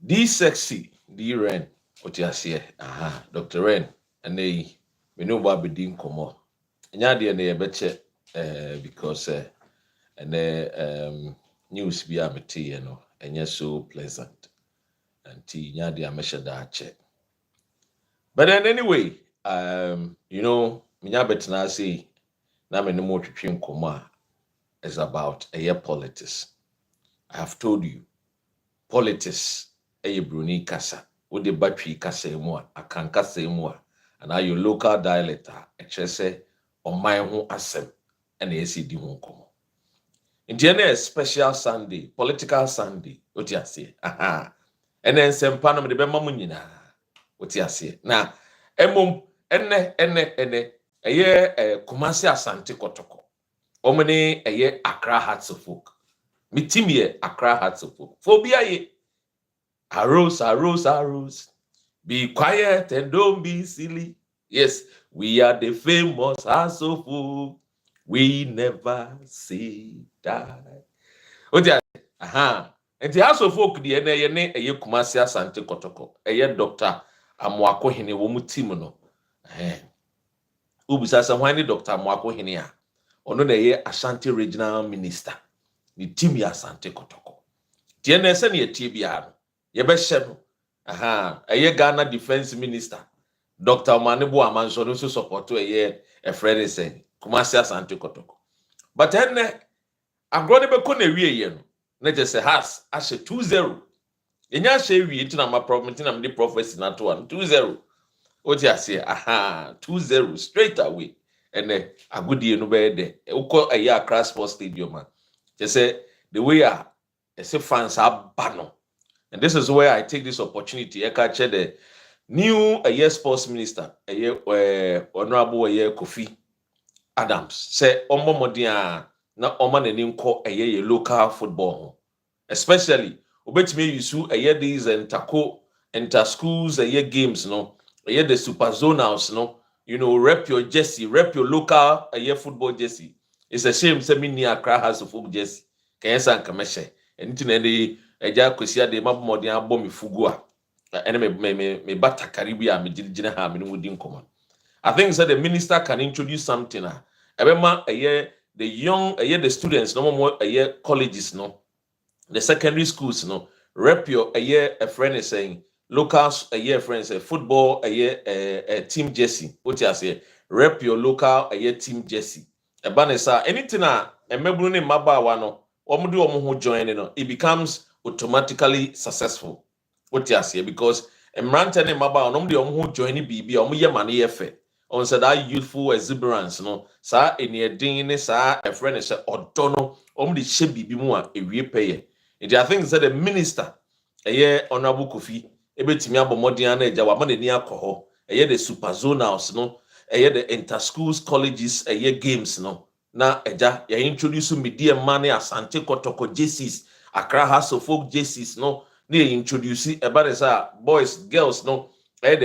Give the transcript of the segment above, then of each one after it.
D sexy, D Ren, what you say? Aha, Dr. Ren, and they we know what we didn't come on. And yeah, they betcha because and news be a tea, and you're so pleasant. And tea, yeah, they measure that check. But then anyway, minya betina say, na me no more twetwe nkoma is about a year politics. I have told you, politics a bruni kasa. Wo de battery kasa mu a akan kasa mu a and your local dialect a kyerɛ sɛ ɔman ho asɛm ɛna yɛsi di ho nkɔmɔ. Nti ɛna special Sunday, political Sunday, wote ase. Aha. Ɛna nsɛmpa no me de bɛma mu nyinaa. Wote ase. Na emom ene ɛyɛ Kumasi Asante Kotoko. Omene ɛyɛ Accra Hearts of Oak. Me team here Accra Hearts of Oak. Phobia ye. Arose. Be quiet and don't be silly. Yes, we are the famous Hearts of Oak. We never say die. Oja, aha. And the House of Oak the ene Kumasi Asante Kotoko. Eye Dr. Amoako Hene wo mu team no. Ubisa sa hwan ni Dr. Amoako Hene a. Ono na eye Ashanti Regional Minister. Ni team ya Asante Kotoko. Tie na ese na ye tie bia no. Ye be hye no. Aha, eye Ghana Defense Minister. Dr. Omanibu Amanso no so support to eye a friend say Kumasi Asante Kotoko. But ene agro ne be ko na wie ye no. Na je se has ashe 2-0. Enya she wie nti na ma problem nti na me prophecy na to 2-0. Oti ase aha 2-0 straight away. Ene agudie no be de. Ukọ aya Accra Sports Stadium man. Je say the way fans are bano. And this is where I take this opportunity. I catch the new sports minister, honorable Kofi Adams. Say omomodia na omaneni nko local football. Especially obetime yusu these inter schools games no. The super zonals no. Rep your jersey, rep your local football jersey. It's a shame say me ni Accra has a folk jersey. Kenyan kameshe. Enti eja kwesi ade mabomodin abọ me fugu a ene me bata karibia me gina ha me no din koma. I think that the minister can introduce something ebema the young the students no more colleges no, the secondary schools no, rep your a friend is saying local friends football team jersey. What you say rep your local team jersey. Eba ne sa anything emebru ne mabawa no omudu omo join no, it becomes automatically successful. What you say because emrante ne maba onom de omo join bibi omo ye mane ye fe on said that youthful exuberance no sa eni edin ne sa a friend say odo no omo de hye bibi mu a ewie peye. And I think that the minister honorable Kofi ebetimi abomodian na eja wa ma ni akoho the super zonals no the inter schools colleges games no na eja ya introduce media money Asante Kotoko jerseys Accra House of Folk jerseys no they introduce boys girls no let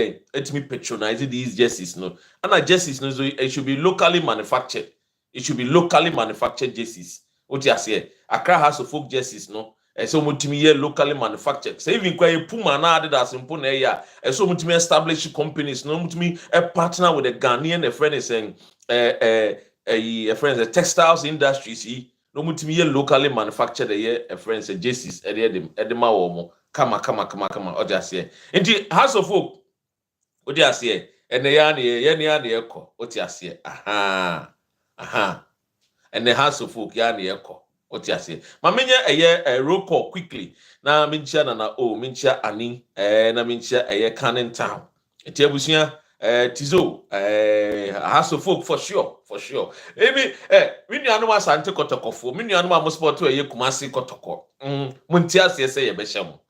me patronize these jerseys no and jerseys no so it should be locally manufactured. It should be locally manufactured jerseys. What you say Accra House of Folk jerseys no so mutimi locally manufactured. So even kwa Puma na Adidas mpo na ya so mutimi establish companies no mutimi partner with the Ghanaian friend is saying friends textiles industries no mutimi locally manufactured friends jerseys edema wo mo kama odiase nti House of Folk odiase ene ya ne ekọ odiase aha ene House of Folk ya ne ekọ odiase ma menye roll call quickly na minchia na minchia ani na minchia Canning Town enti abusia Tizo House of Folk for sure maybe we nu anu Asante Kotoko fo me nu anu am sport Kumasi Kotoko munti asese ye behye mo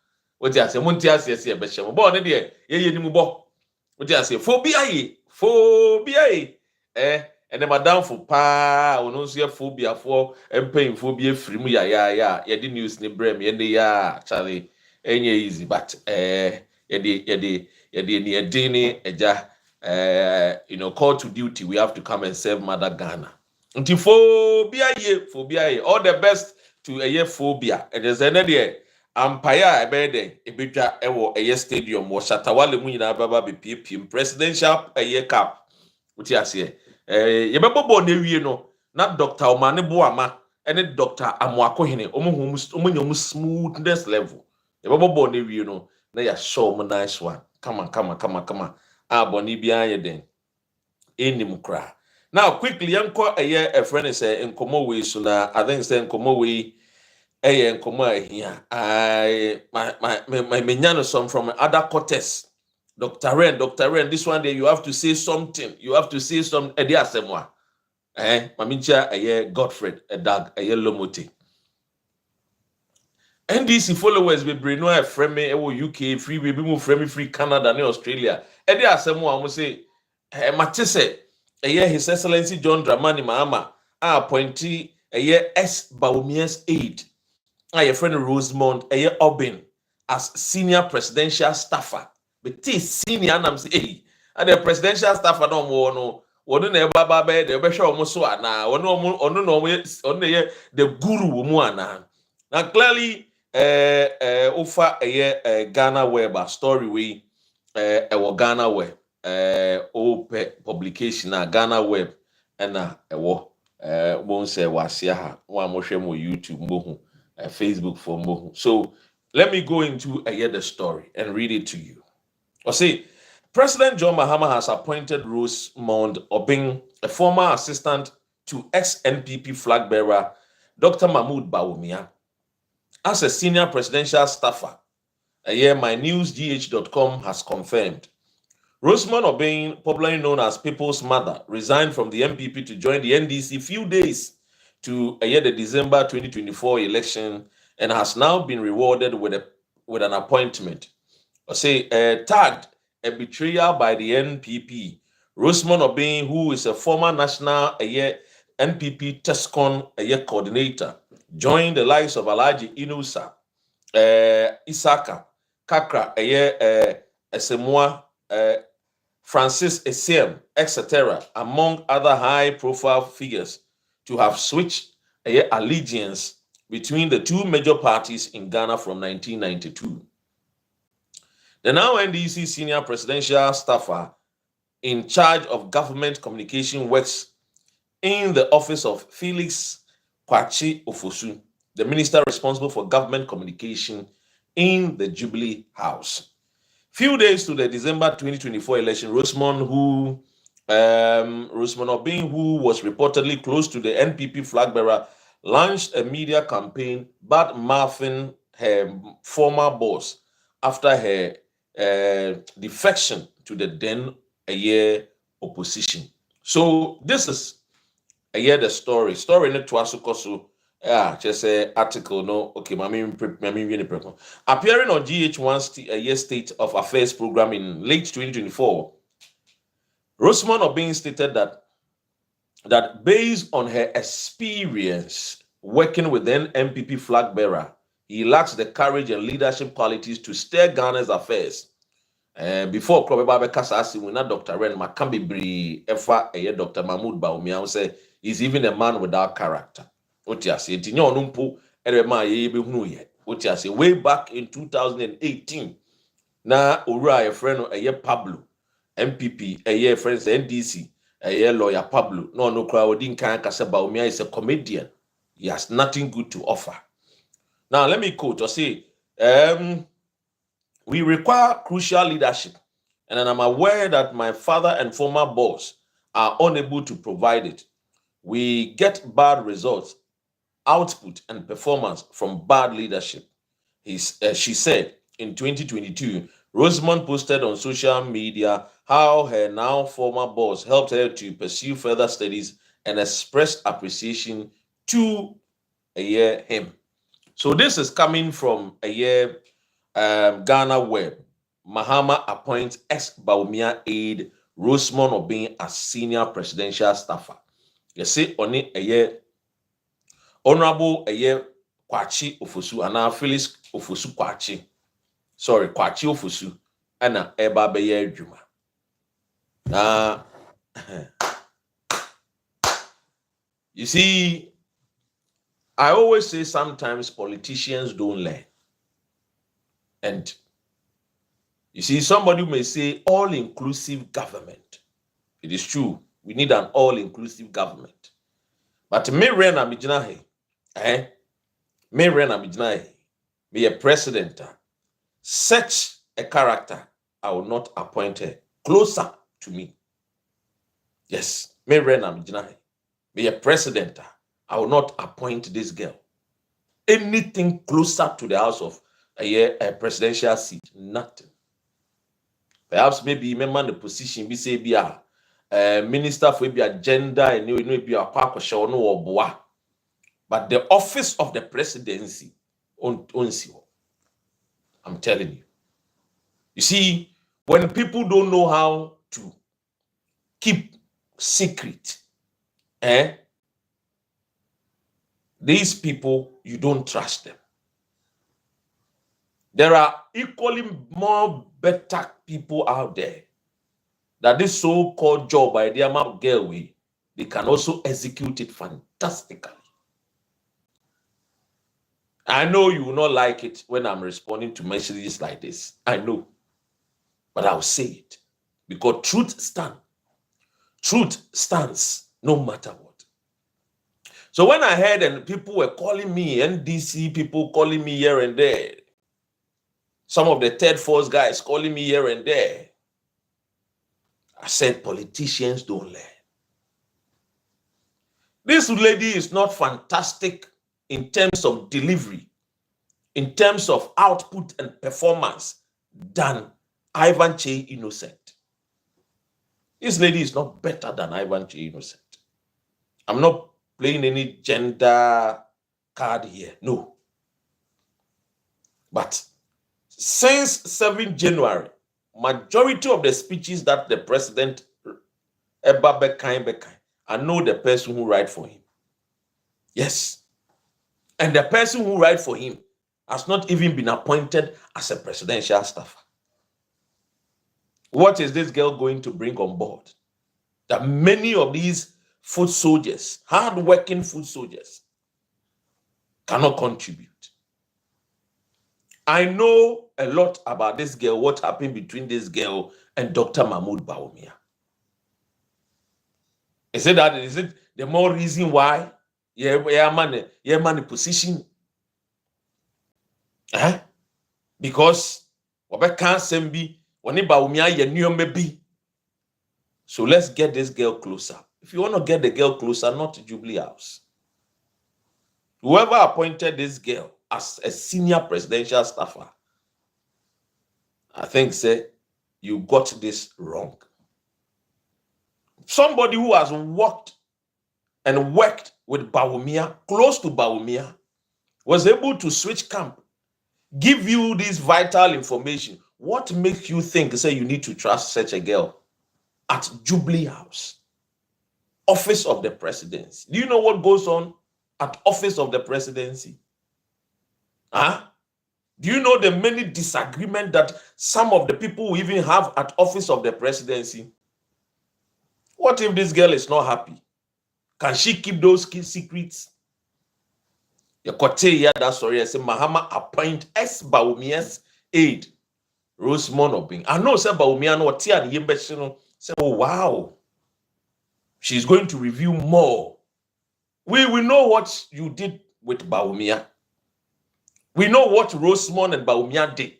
odi ase munti asese ye behye mo bo ne de ye ni mu bo odi ase phobia ye ene madam fo pa ono so ye phobia fo empaying phobia free mu ya ye di news ni brem ye ne ya Charlie enye easy but ye ni edini eja call to duty, we have to come and serve Mother Ghana. Until phobia ye, all the best to a phobia. And there's another ampaya ebede ebetwa ewo eye stadium wo Shatawale mu nyina baba be piem presidential eye cup uti ase yebebobo na wie no na Dr. Omane Boama ene Dr. Amoakohene omunyom smoothness level yebebobo na wie no na ya show mo nice one kama aboni bia ye den enim kra. Now quickly yanko a friend is nkomo we so na I think say nkomo we nkomo ahia my menyano some from other quarters. Dr. Ren, this one day you have to say something. You have to say some edi asemwa. Mamincha Godfred, a dag, Lomote. NDC followers be bring no friend me UK free we move free Canada and Australia. Edi asemwa almost say matese His Excellency John Dramani Mahama appointee S Baumia's aide. Your friend Rosemont Obin as senior presidential staffer. But senior and say and the presidential staffer don't want no na baba be the be show so ana no the guru mu ana. Now clearly offer Ghana Web story we Ghana Web publication na Ghana Web na won't say wasia ha one mo hwe mo YouTube mo Facebook for more. So let me go into the story and read it to you. I say, President John Mahama has appointed Rosemond Obing, a former assistant to ex-NPP flag bearer Dr. Mahmoud Bawumia, as a senior presidential staffer. MyNewsGH.com has confirmed. Rosemond Obing, popularly known as People's Mother, resigned from the MPP to join the NDC few days to the December 2024 election and has now been rewarded with an appointment. I say tagged a betrayal by the NPP. Rosemond Obing, who is a former national NPP TESCON coordinator, joined the likes of Alhaji Inusa, Isaka, Kakra, Esemwa, Francis Essiem, etc., among other high-profile figures, to have switched allegiance between the two major parties in Ghana from 1992. The now NDC senior presidential staffer in charge of government communication works in the office of Felix Kwachi Ofosu, the minister responsible for government communication in the Jubilee House. Few days to the December 2024 election, Rosemond Obing, who was reportedly close to the NPP flag bearer, launched a media campaign bad-mouthing her former boss after her defection to the then opposition. So this is the story. Story in the just a article no okay appearing on GH1 State of Affairs program in late 2024. Rosemond Obing stated that based on her experience working with an MPP flag bearer, he lacks the courage and leadership qualities to steer Ghana's affairs. Before Krobeba Kasasi, we not Dr. Ren Makambi Bri Efa Dr. Mahmoud Bawumia say he's even a man without character. Otiase tinyo numpo erema yebe hunu ye. Otiase way back in 2018 na owura ye friend Pablo MPP friends NDC lawyer Pablo no kra odi nkan kase Bawumia is a comedian. He has nothing good to offer. Now let me quote or say we require crucial leadership, and I'm aware that my father and former boss are unable to provide it. We get bad results, output, and performance from bad leadership. She said in 2022, Rosemond posted on social media how her now former boss helped her to pursue further studies and expressed appreciation to him. So this is coming from Ghana Web. Mahama appoints ex-Bawumia aide Rosemond Obing as senior presidential staffer. You see, only Honorable Kwachi Ofosu and Felix Ofosu Kwachi. Sorry, Kwachi Ofosu and Eba Beye Juma. Now, you see, I always say sometimes politicians don't learn. And you see, somebody may say all-inclusive government. It is true. We need an all-inclusive government. But me rena mijina he. Me rena mijina he. Me a president. Such a character, I will not appoint her closer to me. Yes, me rena mijina he. Me a president. I will not appoint this girl. Anything closer to the house of a presidential seat, nothing. Perhaps maybe remember the position be say be a minister for be a gender and you be a kwakosha no oboa. But the office of the presidency on I'm telling you. You see, when people don't know how to keep secret, these people, you don't trust them. There are equally more better people out there that this so-called job by the amount girl way, they can also execute it fantastically. I know you will not like it when I'm responding to messages like this. I know. But I'll say it. Because truth stands. Truth stands no matter what. So when I heard and people were calling me, NDC people calling me here and there, some of the third force guys calling me here and there, I said politicians don't learn. This lady is not fantastic in terms of delivery, in terms of output and performance than Ivan Che Innocent. This lady is not better than Ivan Che Innocent. I'm not playing any gender card here, no. But since 7th January, majority of the speeches that the president I know the person who write for him. Yes. And the person who write for him has not even been appointed as a presidential staffer. What is this girl going to bring on board? That many of these foot soldiers, hard-working foot soldiers, cannot contribute. I know a lot about this girl, what happened between this girl and Dr. Mahmoud Bawumia. Is it the more reason why? Man position. Because Obe can't be Bawumia maybe. So let's get this girl closer. If you want to get the girl closer, not to Jubilee House. Whoever appointed this girl as a senior presidential staffer, I think say you got this wrong. Somebody who has worked with Bawumia, close to Bawumia, was able to switch camp, give you this vital information. What makes you think, say, you need to trust such a girl at Jubilee House, office of the presidency? Do you know what goes on at office of the presidency? Do you know the many disagreements that some of the people even have at office of the presidency? What if this girl is not happy? Can she keep those secrets? That's sorry. I say Mahama appoint S. Bawumia's aide, Rosemont Obing. I know say Bawumia no tia the yembe say, oh wow, she's going to review more. We know what you did with Bawumia. We know what Rosemont and Bawumia did.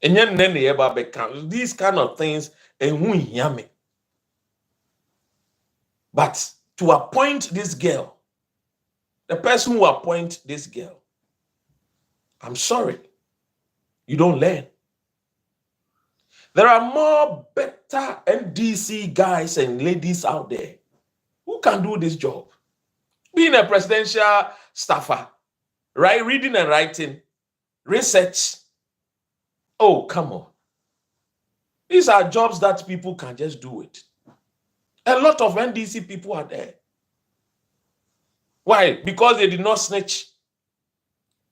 And then these kind of things, and we hear me. But to appoint this girl, the person who appoints this girl, I'm sorry, you don't learn. There are more better NDC guys and ladies out there who can do this job. Being a presidential staffer, right? Reading and writing, research. Oh, come on. These are jobs that people can just do it. A lot of NDC people are there. Why? Because they did not snitch.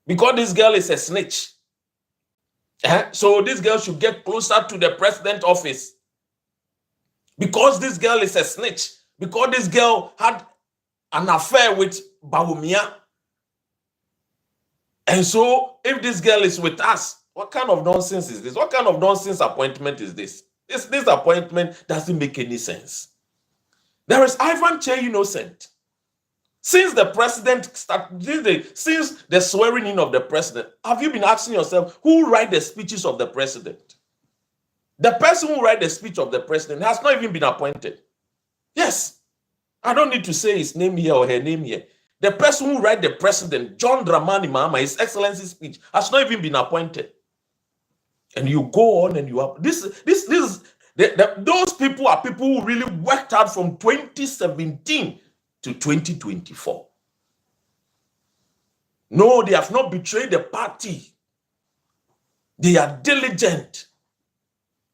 Because this girl is a snitch. So this girl should get closer to the president's office. Because this girl is a snitch. Because this girl had an affair with Bawumia. And so, if this girl is with us, what kind of nonsense is this? What kind of nonsense appointment is this? This appointment doesn't make any sense. There is Ivan Che Innocent. Since the president started, since the swearing in of the president, have you been asking yourself who write the speeches of the president? The person who write the speech of the president has not even been appointed. Yes, I don't need to say his name here or her name here. The person who write the president, John Dramani Mahama, His Excellency's speech, has not even been appointed. And you go on and you have those people are people who really worked hard from 2017 to 2024. No, they have not betrayed the party. They are diligent.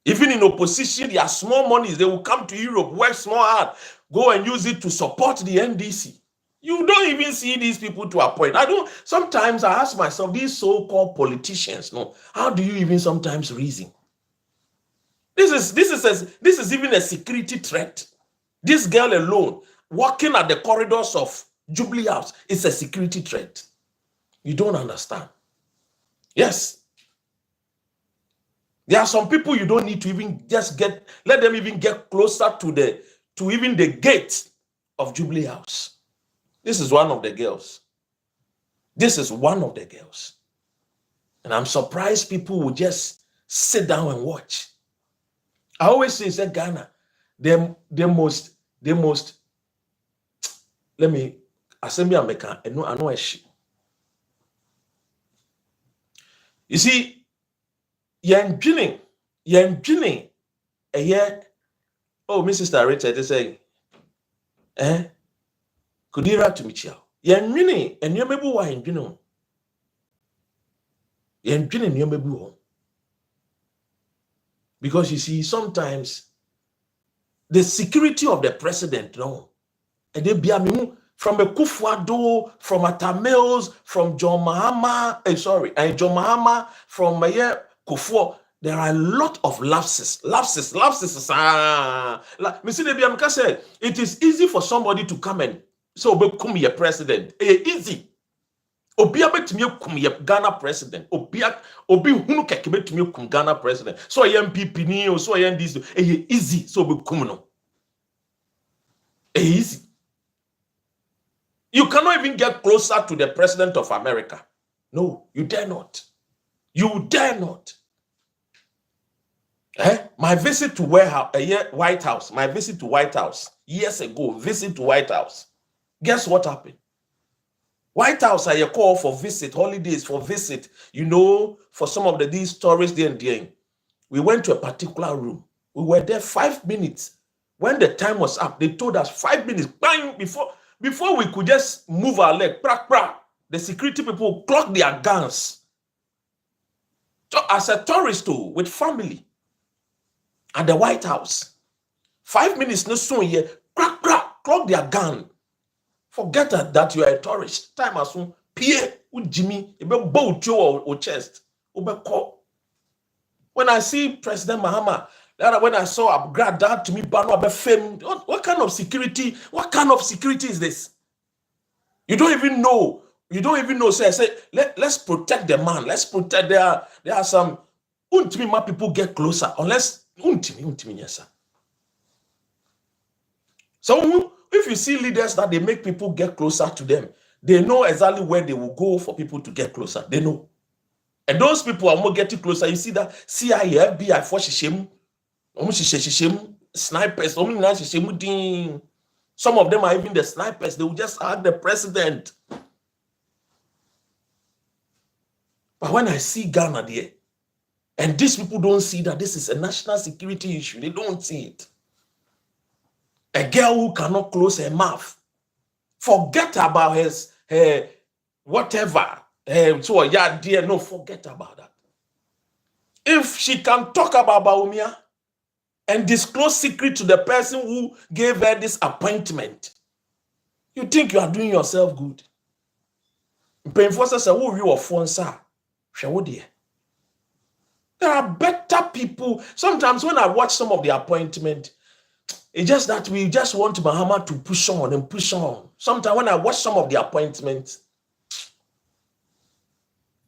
Even in opposition, they are small monies. They will come to Europe, work small hard, go and use it to support the NDC. You don't even see these people to appoint. Sometimes I ask myself, these so-called politicians, no, how do you even sometimes reason? This is even a security threat. This girl alone, walking at the corridors of Jubilee House, is a security threat. You don't understand. Yes. There are some people you don't need to even let them even get closer to even the gate of Jubilee House. This is one of the girls. This is one of the girls. And I'm surprised people will just sit down and watch. I always say Ghana, the most, let me, assembly America, I know. You see, yan dwinning, oh, Mrs. Sister Richard is saying, Kudira to Michel. Yan dwinning, and you may be why in dwinning. Yan dwinning, you may be home. Because you see, sometimes the security of the president, no, and they be from a Kufuado, from a Tamils, from John Mahama, John Mahama, from Kufuor. There are a lot of lapses. Mr. Debiamka said, it is easy for somebody to come and so become your president. Easy. Obi abetumi kum ye Ghana president. Obi hunu keke betumi kum Ghana president. So MPP ni o so this easy so be kum no. Easy. You cannot even get closer to the president of America. No, you dare not. You dare not. My visit to White House, my visit to White House years ago, visit to White House. Guess what happened? White House, I call for visit, holidays for visit, for some of these tourists there and there. We went to a particular room. We were there 5 minutes. When the time was up, they told us 5 minutes, bang, before we could just move our leg, the security people clocked their guns. So as a tourist too, with family at the White House, 5 minutes, no soon here, clock their gun. Forget that you are a tourist. Time as soon, Pierre, Jimmy, bow your chest. When I see President Mahama, when I saw Abgrad, that to me, what kind of security? What kind of security is this? You don't even know. So I say, let's protect the man. Let's protect. There are some more people get closer unless yes, sir. So if you see leaders that they make people get closer to them, they know exactly where they will go for people to get closer. They know. And those people are more getting closer. You see that CIA, FBI, for snipers, some of them are even the snipers. They will just ask the president. But when I see Ghana there, and these people don't see that this is a national security issue, they don't see it. A girl who cannot close her mouth, forget about her whatever. So yeah, dear, no, forget about that. If she can talk about Baumia and disclose secret to the person who gave her this appointment, you think you are doing yourself good. There are better people. Sometimes when I watch some of the appointment, it's just that we just want Mahama to push on and push on. Sometimes when I watch some of the appointments,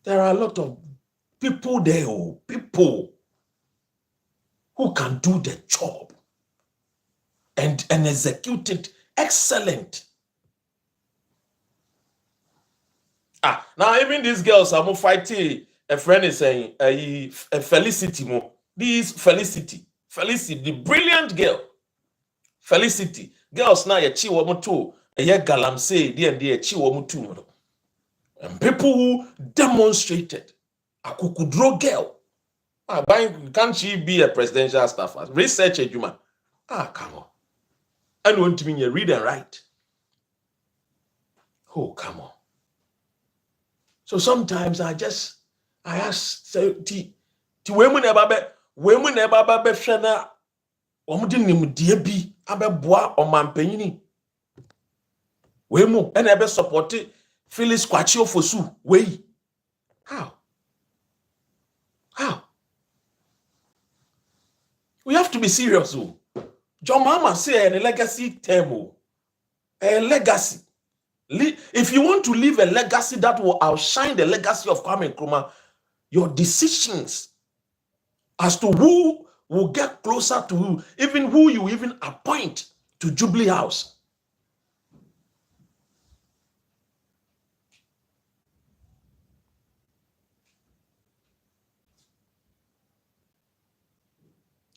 There are a lot of people there, people who can do the job and execute it excellent. Now even these girls are more fighting. A friend is saying, a Felicity mo. This Felicity, the brilliant girl, Felicity. Girls now ye chi womu too. Ye galamsey, and chi womu too. And people who demonstrated a kukudro girl. Can't she be a presidential staffer? Research a human. Come on. I don't want to mean you read and write. Oh, come on. So sometimes I ask, so ti women never be shana omudi nimdie bi abeboa omampanyini. Wemu and ebe support Phyllis Kwachio Fosu. Wey. How? We have to be serious. John Mama say a legacy term. A legacy. If you want to leave a legacy that will outshine the legacy of Kwame Nkrumah, your decisions as to who will get closer to you, even who you even appoint to Jubilee House.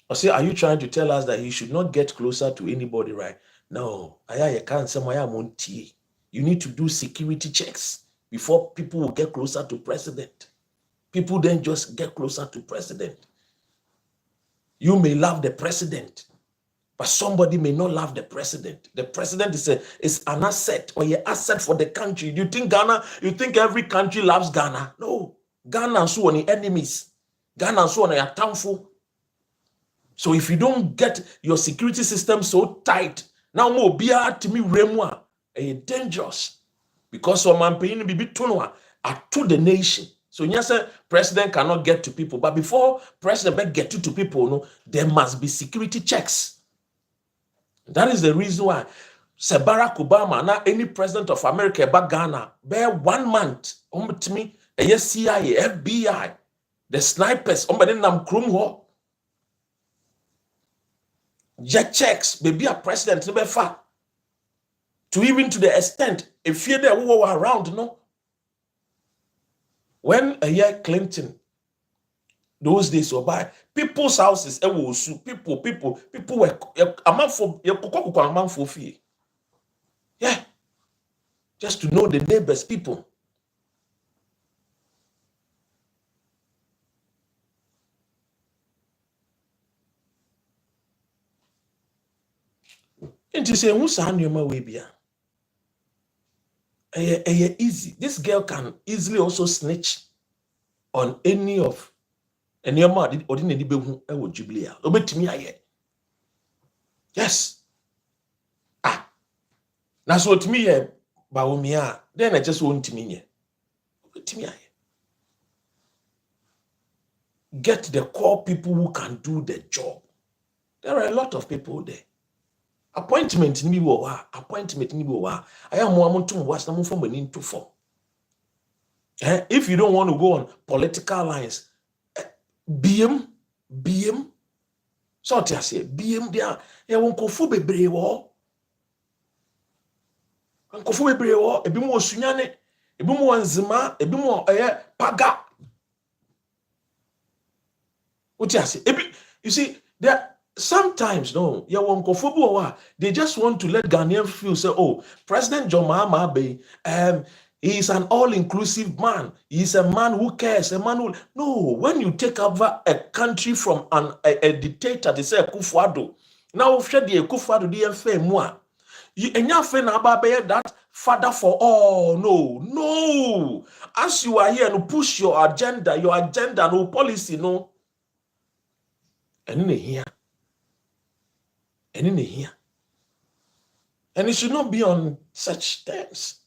I say, are you trying to tell us that he should not get closer to anybody, right? No. You need to do security checks before people will get closer to president. People then just get closer to president. You may love the president, but somebody may not love the president. The president is an asset or an asset for the country. You think every country loves Ghana? No. Ghana and so on the enemies. Ghana and so on are harmful. So if you don't get your security system so tight, now more be to me remwa, dangerous. Because some man paying be to the nation. So yes, president cannot get to people, but before president get to people, no, there must be security checks. That is the reason why Barack Obama, now any president of America, back Ghana, bear 1 month, to me, a CIA, FBI, the snipers, nam krum jet checks, maybe a president, never far. To even to the extent, if you're there who were around, no. When a year Clinton, those days were by, people's houses, people were a man for fee. Yeah. Just to know the neighbors, people. And to say, who's on your way be? Easy. This girl can easily also snitch on any of man or any Jubilee. Obey me, I yes. That's what me, Baumia. Then I just want to me. Get the core people who can do the job. There are a lot of people there. Appointment ni wa. I am one to watch them from an into form. If you don't want to go on political lines, BM, so I say BM there. You won't go for bebre wo. Uncle bebre wo. Ebi mo sunyane. Ebi mo nzima. Ebi mo paga. What I say? You see there. Sometimes, no, they just want to let Ghanaians feel, say, oh, President John Mahama Abe, he is an all-inclusive man. He is a man who cares, a man who... No, when you take over a country from a dictator, they say, Kufuado. Now, if you Kufuado, that father for all. No. As you are here and push your agenda, no policy, no. And in here. And in here. And it should not be on such terms.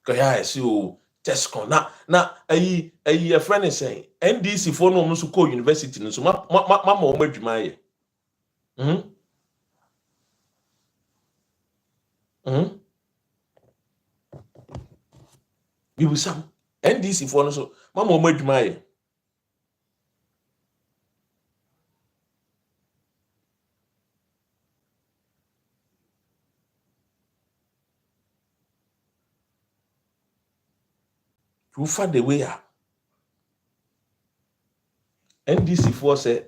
Because I see you test con. Now, a friend is saying, NDC for no Musuko University, so Mama Omejumaya. Bibu Sam, NDC for no so mama omo adwuma ye you find the way NDC for say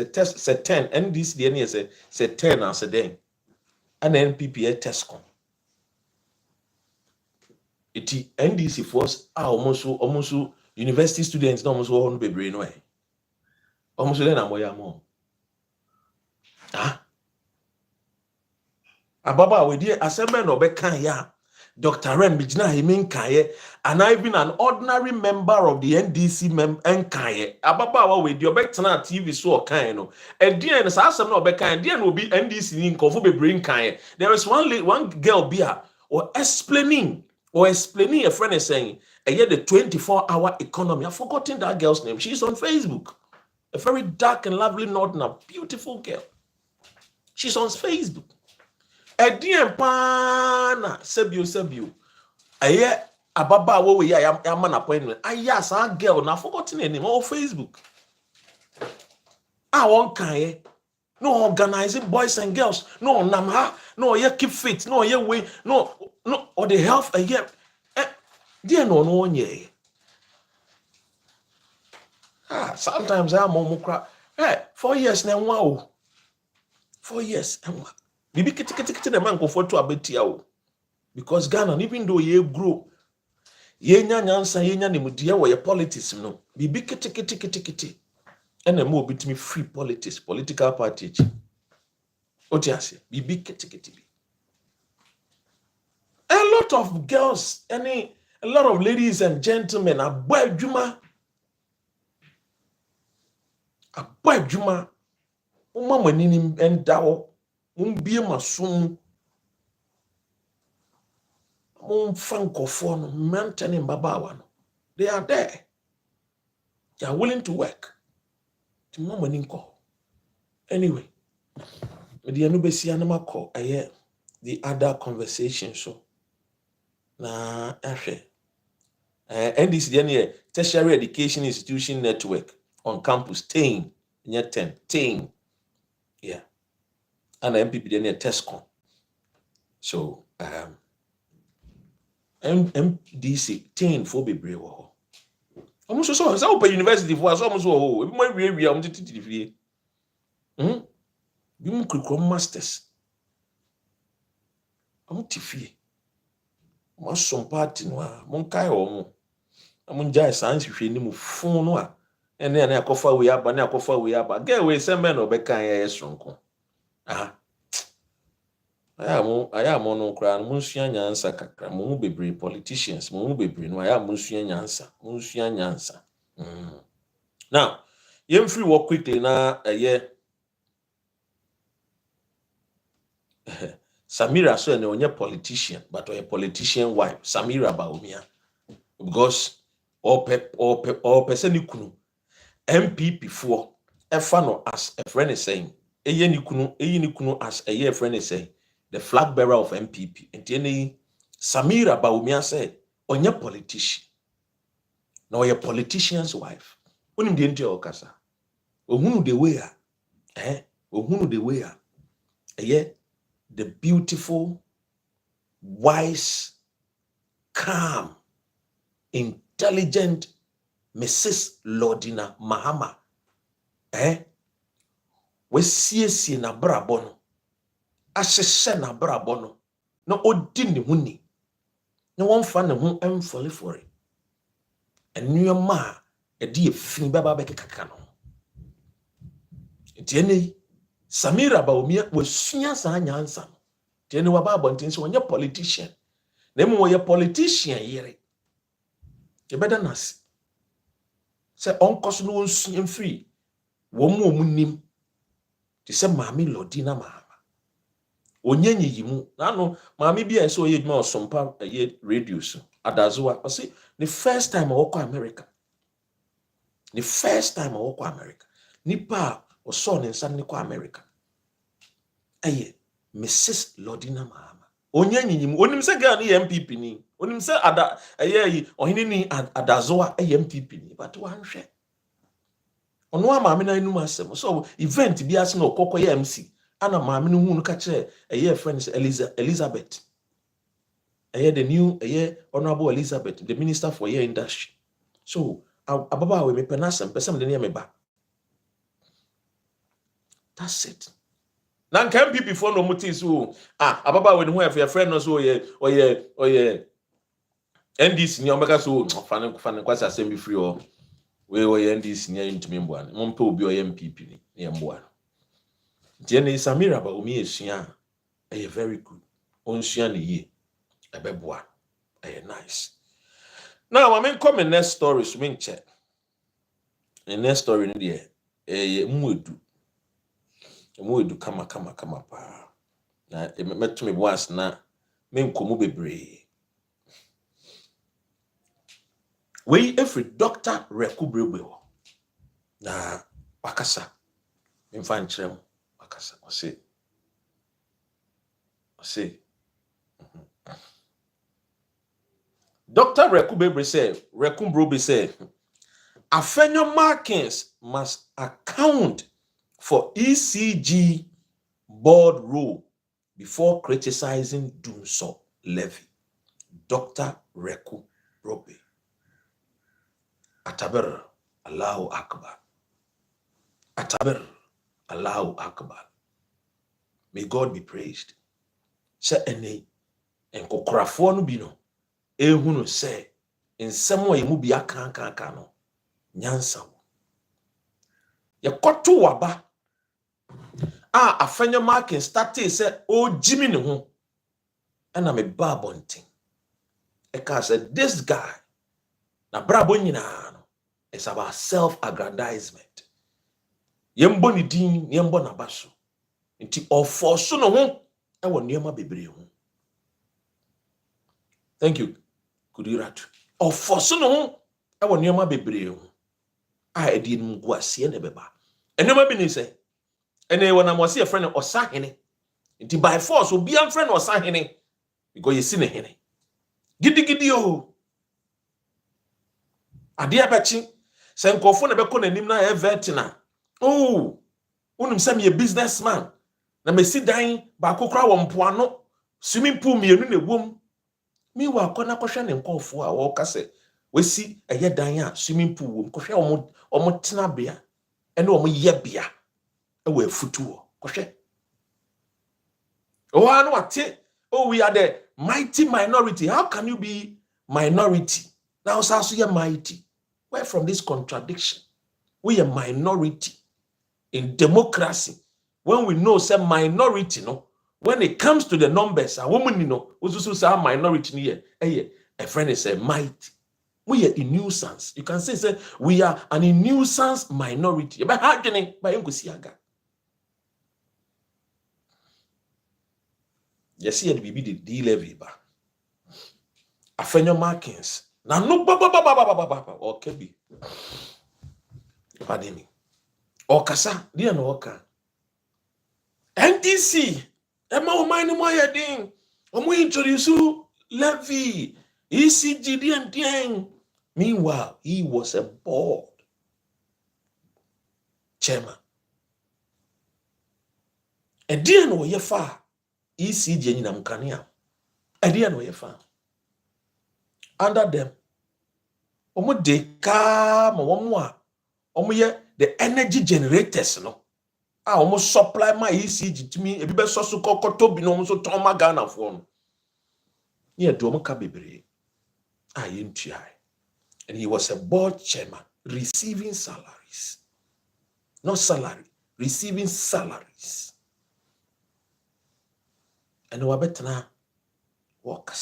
test say 10 NDC the any say 10 as a den and NPP test con iti NDC force almost university students no almost one be brain no e almost then am ya mo ah ababa we dey assembly no be kan ya Dr. Rem Bijna Himin Kaye, and I've been an ordinary member of the NDC and Kaye. Ababa with your back tonight TV so kind. And then as I no be kind, then will be NDC in Kofu be bring Kaye. There is one girl beer or explaining a friend is saying, and yet the 24-hour economy. I've forgotten that girl's name. She's on Facebook. A very dark and lovely northerner, beautiful girl. She's on Facebook. Edien pana sebio aye ababa wo we ya man appointment aye sa girl na forgotten her name on Facebook won kan no organizing boys and girls no nam ha no ye keep fit no ye way no or the health aye there no onye sometimes I am mo kra 4 years na nwa o 4 years nwa bibi kiti na man go for to abetia o because Ghana even though ye grow ye nya nyansa ye nya nemudie wo ye politics no bibi kiti ena mo bitimi free politics political party otiase bibi kiti bi a lot of girls a lot of ladies and gentlemen abadwuma umama nini endawo umbie masum francophones, maintaining Babawan. They are there. They are willing to work. Anyway, the Anubesi Anama call the other conversation. So now, and this the tertiary education institution network on campus 10, yeah, and MPP then TESCOM. So MDC 10 for be brave. Almost so open university for us almost oh we am titi bi mu curriculum masters am tifie mo som party no a mon kai o mo am jai science hwe ni mu fun no a ene na akofa we aba get we say men obekan ye sonko aya mo no kra mo nsua nyansa kakra mo mu bebre politicians mo mu bebre no aya mo nsua nyansa now yem free work quickly na Samira so na onye politician but a politician wife Samira Baumia because all person ikunu MPP for efa no as a friend is saying eyi ni kunu as a friend is saying the flag bearer of MPP. And then Samira Baumia said, onye politician. Now you're politician's wife. When you didn't tell Okasa, Ohunu de Wea, Ohunu de Wea, the beautiful, wise, calm, intelligent Mrs. Lordina Mahama, we see na brabono. Asese na brabono na odi ne huni na wonfa ne ho emfole fore enuoma edi efin baba be kekaka no entiene Samira Baumia wasua sa nyansa no entiene wa baba ntin so onye politician na emu ye politician yere ye beda nas se onkos no wonsua mfiri wo mu omunim ti se Mami Lodina ma onyenye yimu nano maami bia eso ye djuma osompa ye radio so adazoa o say the first time I walk America nipa o saw ne nsa ne kwa America Mrs. Lodina Mahama Onya nyinyim onim se girl ni MPP ni onim se ada eyi ohini ni adazoa MPP ni but wanhwe ono a maame na enum asem so event bi ase na okokọ ya MC ana maame no hu no ka kire friends Elizabeth the new honorable Elizabeth the minister for industry so ababa we me penasem pesem de ne me ba that's it na nka MPP for no muti so ababa we ne ho efe friend no so oye NDC ni omeka so fane kwasa asem bi free o we NDC ni ntumi mboa no mpe obi oye MPP ni mboa die ne Samira ba omi esua very good onsua ne ye ebeboa nice now I mean come in next story so me check the next story ni de muedu kama pa na metumi boas na me nkomu bebre we every doctor recuberable na wakasa me fan kyerem wakasa o say Dr. Recuberable say Afenyo Markins must account for ECG board rule before criticizing Dunso levy. Dr. Recuberable. Ataber Allahu Akbar. Ataber Allahu Akbar. May God be praised. Say ene enkokrafo no bi no ehunu say nsemo emu bi aka no nyansa wo yekoto waba Afenyo Markins started say o jimi ne ho na me babontin eka said this guy na brabo nyina no it's about self-aggrandizement yembo ni din yembo na baso nti ofoso no ho e wo niema bebre ho thank you Kudirat ofoso no ho e wo niema bebre ho edi ngu ase ne beba enema bi ni say ene wona mo se friend osahene nti by force obi am friend osahene because you see ne hene gidi o ade abachi se nkofo na beko nanim na evertina unum se me businessman na me si dan ba kokora wo mpoano swimming pool mienu na wom mi wa akona kohwe ne nkofo a wo kase wesi dan a swimming pool wom kohwe omo tena bia ene omo ye bia e wa futuo kohwe anu ate we are the mighty minority. How can you be minority now so you're mighty? Where from this contradiction? We are minority in democracy. When we know say minority, no, when it comes to the numbers, a woman, you know, also say minority here. A friend is a mighty. We are a nuisance. You can say we are an nuisance minority. But how can I buy Ngusiaga? Yes, here the BB the D levy ba. Afenyo Markins. Na no ba okay be. Pardon me. Okasa, dia no oka. NDC, ema o mine mo yedin. Omo introduce levy. ECG dien. Meanwhile, he was a board chairman. And dia no ye fa ECG nyina mkanea. And dia no ye fa. Under them, omo de ka ma omo a omo ye the energy generators no. Omo supply my ECG to me. Ebi be so so kokoto bi no omo so ton ma Ghana fo no. Ye do omo ka bebre. Yentua. And he was a board chairman receiving salaries. Not salary, receiving salaries. And we better now walk.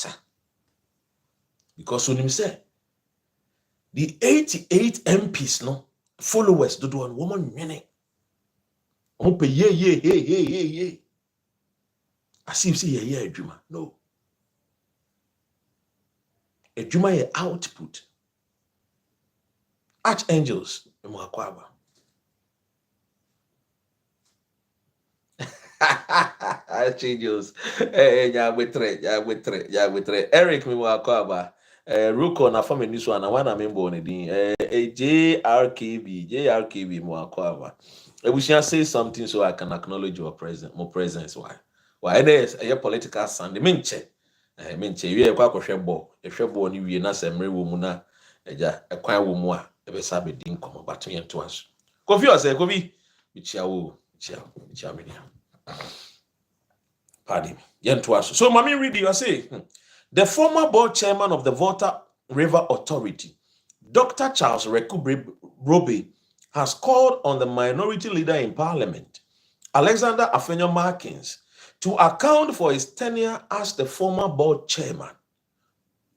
Because when him say the 88 MPs no followers do one woman meaning. Pay ye. As if see a Juma. No. A Juma ye output. Archangels, Changes. Yeah, with three. Eric, me wa kwaba. Ruko na family niso na wana member on din. JRKB mo kwaba. We shall say something so I can acknowledge your presence, more presence. Why? It is a political Sunday. Minche. You are quite a bo. A shebo ni we na semre wo mu na. Eja ekwan wo mu a ebe sabe din komo but me to us. Kofi o say Kofi. Michia me. Pardon me. So, Mami read you say, the former board chairman of the Volta River Authority, Dr. Charles Robe, has called on the minority leader in parliament, Alexander Afenyo Markins, to account for his tenure as the former board chairman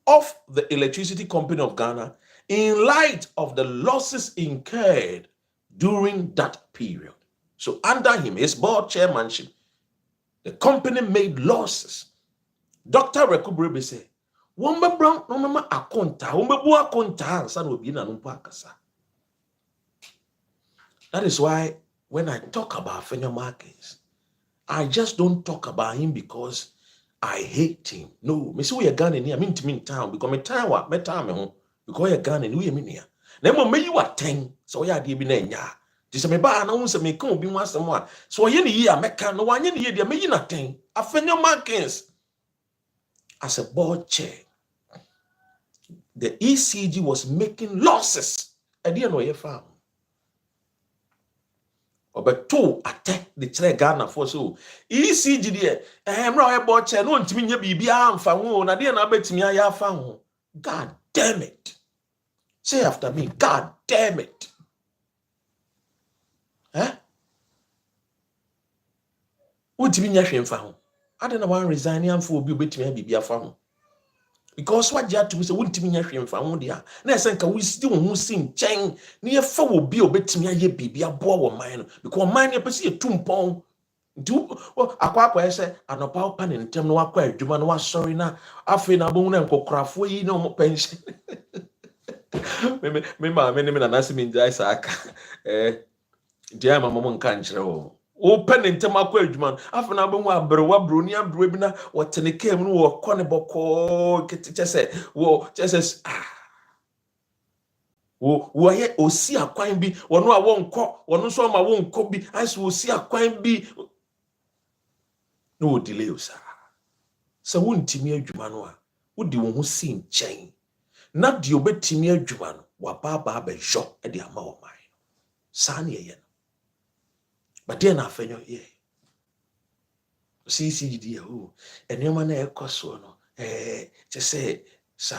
of the Electricity Company of Ghana in light of the losses incurred during that period. So, under him, his board chairmanship, the company made losses. Dr. Rekubrebe said, "Wombe brown no mama akonta, wombe bu akonta ansa na obi na numpa akasa." That is why when I talk about Fenyo Markins, I just don't talk about him because I hate him. No, me say we are Ghana ni, I mean to me in town because me town wa, me town me home because we are Ghana ni we me ni. Na mo me you attend, so we are dey bi na nya. Ti se me ba na won se me kan obi ho asem a, so ye ni yi a meka no wanye ni ye dia me yi na ten. Afenyo Markins as a board chair, the ECG was making losses. I didn't know you found. But two attack the chair Ghana for so ECG there. I'm not a board chair. No, to me, you be am found. I didn't bet me. I found. God damn it! Say after me. God damn it! Huh? What do you mean you found? I don't know why resigning and for bet me be found. Because what you have to say, wouldn't mean you're found there. And I think we still won't sing chain near for will be a bit to me a baby a boy mine because mine a pussy a tumpong. Do well, a quack I say, and a power pan in term no acquire, Juman was sorry now. I feel a bone and craft for you no more pension. Me, my many men and I see in Jaisak. Dear mamma can't show. Open in Tamako Edman, after an album where Brewa Brunia Bribina, what Tenny came, or Conneboko, just say, whoa, just as who I yet see a quine be, or no, I won't call, or no, so I won't copy, as will see a quine be. No delay, sir. So won't Timmy Jumanoa, would you who sing chain? Not the obey Timmy Juman, what Baba be shot at the amount of mine. Sanya. But then I feel yeah. CCD oh, and your man a cosono, just say, sir.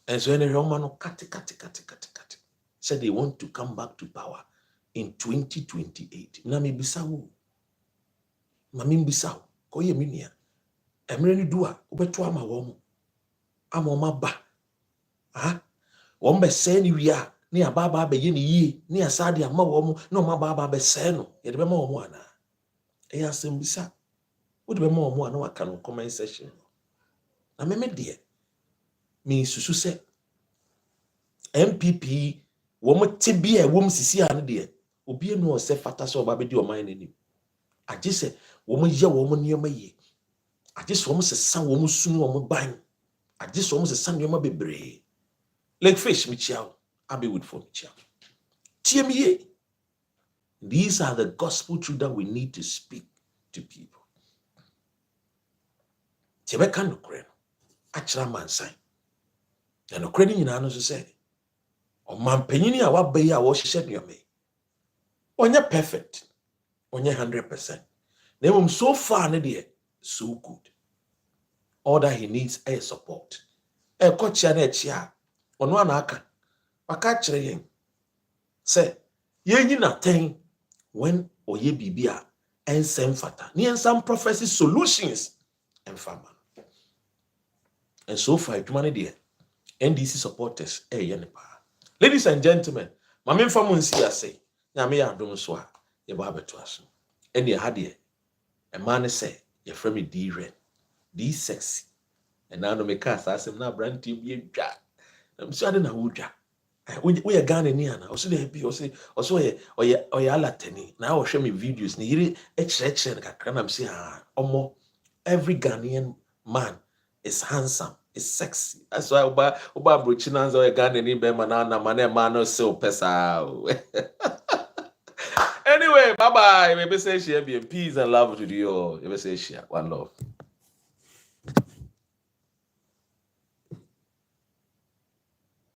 And so any Romano cut said they want to come back to power in 2028. Nami Bissau, Mamim Bissau, Koye Minia, Emreni Dua, Ubetuama Womo, Amoma Ba, ah, Wombe Seni we are. Ni ababa be ye ni yi ni asade ama wo mu na ma baba be se no ye de be ma wo mu ana e asem bisa wo de be ma wo mu ana waka no comment section na me de me susu se MPP wo mu te bia wo mu sisi ane de obi enu o se fata so ba be di o man ni age se wo mu ye wo mu nioma yi age se wo mu sesa wo mu sunu wo mu ban age se wo mu sesa nioma bebre like fish mi chiao I'll be with for me. These are the gospel truth that we need to speak to people. Tebeka no kre no. Achira man sign. Na no kre ni nyina no so say. O man panyini a wabayi a wo hye no me. Onye perfect. Onye 100%. Na mum so far ne de so good. All that he needs is support. E ko chia na chia. Ono ana aka. Waka kire yen. Say, ye na ten when oye bibia and sem fata. Ni and some prophecy solutions and farmer. And so far, money there. NDC supporters, ladies and gentlemen, my main family say, Yame ya don't swa, ye babe to us. And ye had ye, a man say, ye friend me D red, D sexy. And now no me cast as him now brand team ye jack. I'm sorry na wuja. We are Ghana niana. Also there be also alateni. Now show me videos. Ni yiri eche na kakra na msi omo every Ghanaian man is handsome, is sexy. That's why uba bruchinanza we Ghana ni be manana mane mano so pesa. Anyway, bye bye. Maybe say share be peace and love to you. Maybe say share one love.